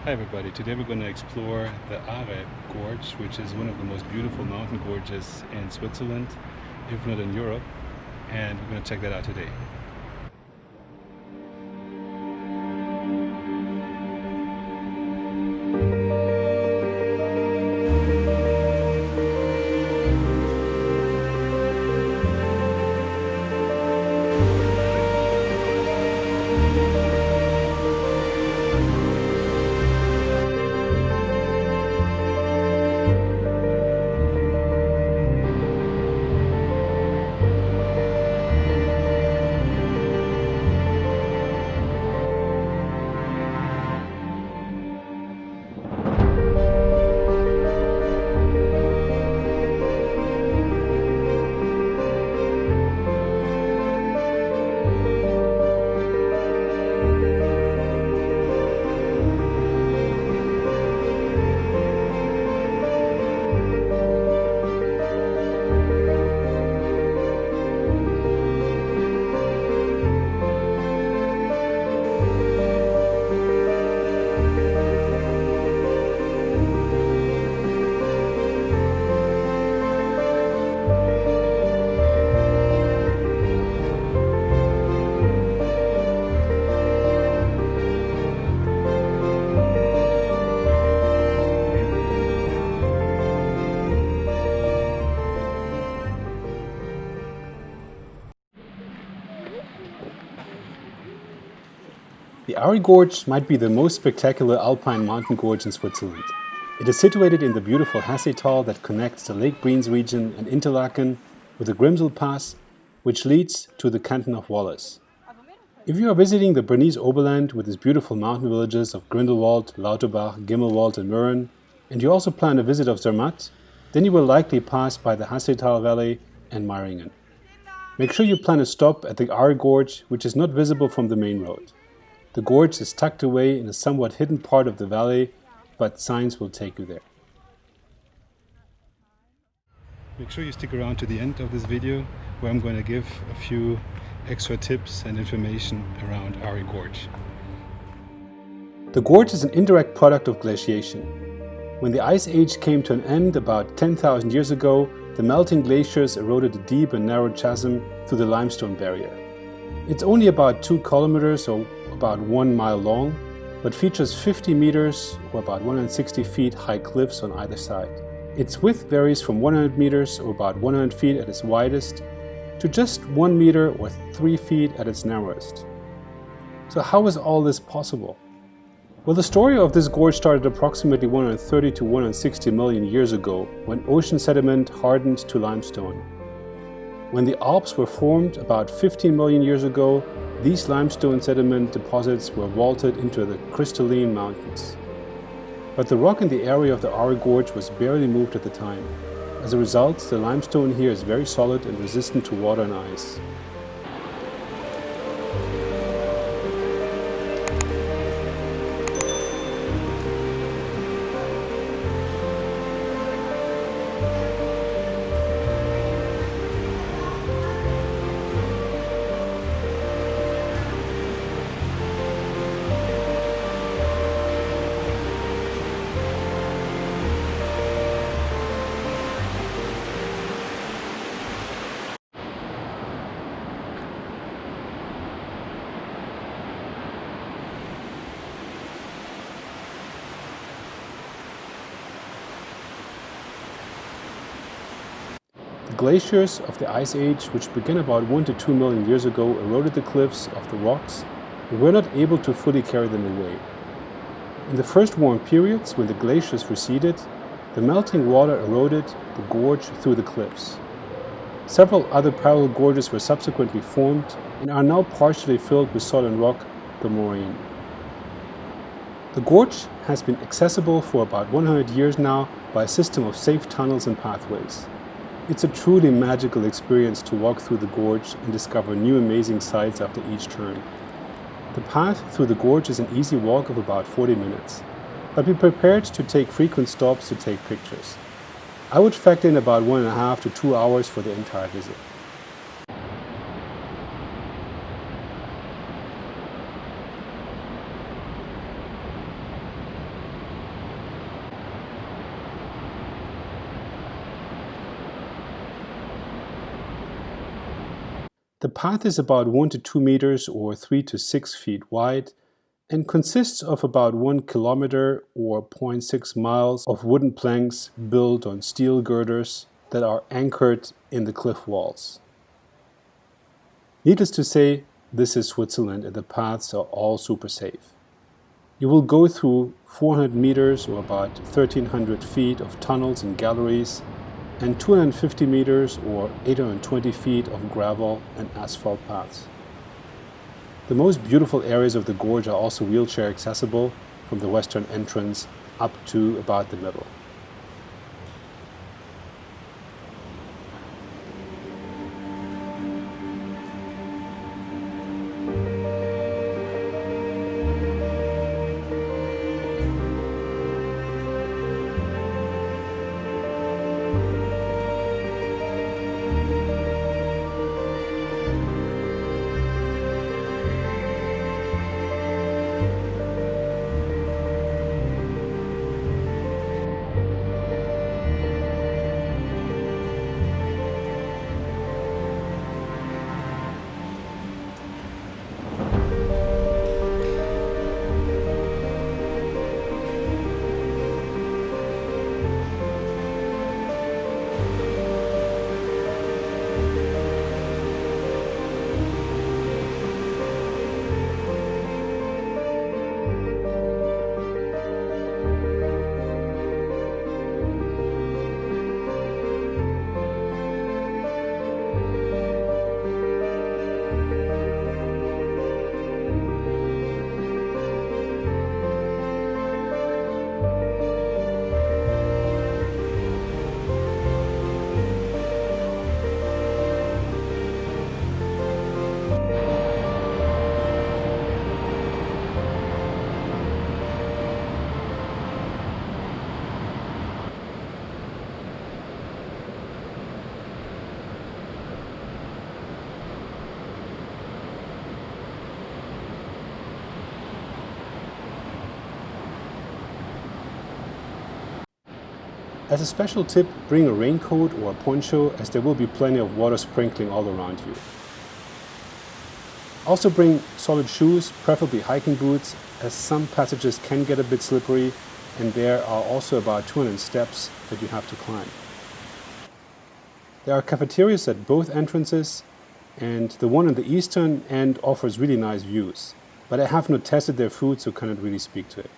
Hi everybody, today we're going to explore the Aare Gorge, which is one of the most beautiful mountain gorges in Switzerland, if not in Europe, and we're going to check that out today. The Ahri Gorge might be the most spectacular alpine mountain gorge in Switzerland. It is situated in the beautiful Haslital that connects the Lake Brienz region and Interlaken with the Grimsel Pass, which leads to the canton of Wallis. If you are visiting the Bernese Oberland with its beautiful mountain villages of Grindelwald, Lauterbach, Gimmelwald and Muerren, and you also plan a visit of Zermatt, then you will likely pass by the Haslital Valley and Meiringen. Make sure you plan a stop at the Aare Gorge, which is not visible from the main road. The gorge is tucked away in a somewhat hidden part of the valley, but signs will take you there. Make sure you stick around to the end of this video, where I'm going to give a few extra tips and information around Ahri Gorge. The gorge is an indirect product of glaciation. When the Ice Age came to an end about 10,000 years ago, the melting glaciers eroded a deep and narrow chasm through the limestone barrier. It's only about 2 kilometers or about 1 mile long, but features 50 meters or about 160 feet high cliffs on either side. Its width varies from 100 meters or about 100 feet at its widest to just 1 meter or 3 feet at its narrowest. So how is all this possible? Well, the story of this gorge started approximately 130 to 160 million years ago, when ocean sediment hardened to limestone. When the Alps were formed about 15 million years ago, these limestone sediment deposits were vaulted into the crystalline mountains. But the rock in the area of the Ahri Gorge was barely moved at the time. As a result, the limestone here is very solid and resistant to water and ice. The glaciers of the Ice Age, which began about 1 to 2 million years ago, eroded the cliffs of the rocks and were not able to fully carry them away. In the first warm periods, when the glaciers receded, the melting water eroded the gorge through the cliffs. Several other parallel gorges were subsequently formed and are now partially filled with solid rock, the moraine. The gorge has been accessible for about 100 years now by a system of safe tunnels and pathways. It's a truly magical experience to walk through the gorge and discover new amazing sights after each turn. The path through the gorge is an easy walk of about 40 minutes, but be prepared to take frequent stops to take pictures. I would factor in about 1.5 to 2 hours for the entire visit. The path is about 1 to 2 meters or 3 to 6 feet wide and consists of about 1 kilometer or 0.6 miles of wooden planks built on steel girders that are anchored in the cliff walls. Needless to say, this is Switzerland and the paths are all super safe. You will go through 400 meters or about 1,300 feet of tunnels and galleries and 250 meters or 820 feet of gravel and asphalt paths. The most beautiful areas of the gorge are also wheelchair accessible from the western entrance up to about the middle. As a special tip, bring a raincoat or a poncho as there will be plenty of water sprinkling all around you. Also bring solid shoes, preferably hiking boots, as some passages can get a bit slippery and there are also about 200 steps that you have to climb. There are cafeterias at both entrances and the one on the eastern end offers really nice views, but I have not tested their food so cannot really speak to it.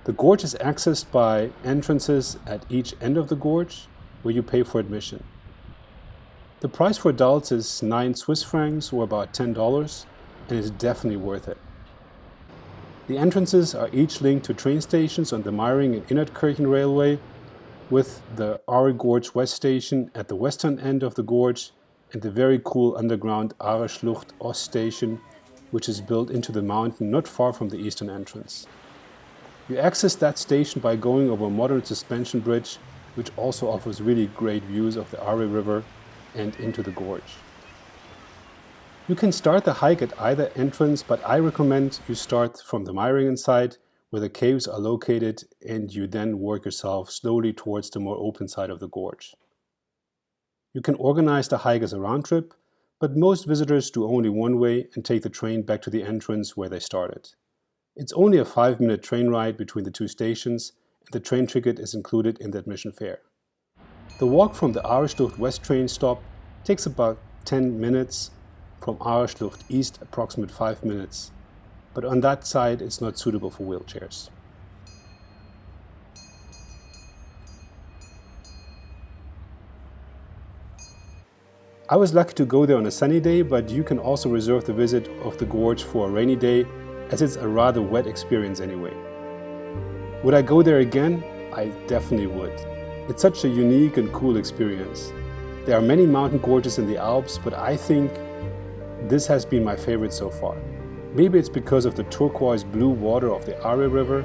The gorge is accessed by entrances at each end of the gorge, where you pay for admission. The price for adults is 9 Swiss francs, or about $10, and is definitely worth it. The entrances are each linked to train stations on the Meiringen and Interlaken railway, with the Ahri Gorge West station at the western end of the gorge and the very cool underground Aare Schlucht Ost station, which is built into the mountain not far from the eastern entrance. You access that station by going over a modern suspension bridge, which also offers really great views of the Aare River and into the gorge. You can start the hike at either entrance, but I recommend you start from the Meiringen side, where the caves are located, and you then work yourself slowly towards the more open side of the gorge. You can organize the hike as a round trip, but most visitors do only one way and take the train back to the entrance where they started. It's only a 5-minute train ride between the two stations, and the train ticket is included in the admission fare. The walk from the Aare Schlucht West train stop takes about 10 minutes, from Aare Schlucht East approximately 5 minutes, but on that side it's not suitable for wheelchairs. I was lucky to go there on a sunny day, but you can also reserve the visit of the gorge for a rainy day, as it's a rather wet experience anyway. Would I go there again? I definitely would. It's such a unique and cool experience. There are many mountain gorges in the Alps, but I think this has been my favorite so far. Maybe it's because of the turquoise blue water of the Aare River,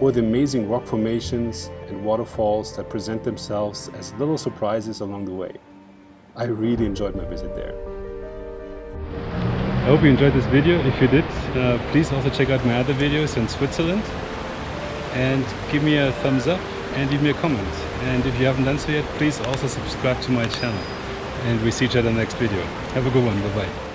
or the amazing rock formations and waterfalls that present themselves as little surprises along the way. I really enjoyed my visit there. I hope you enjoyed this video. If you did, please also check out my other videos in Switzerland and give me a thumbs up and leave me a comment. And if you haven't done so yet, please also subscribe to my channel. And we see each other in the next video. Have a good one. Bye bye.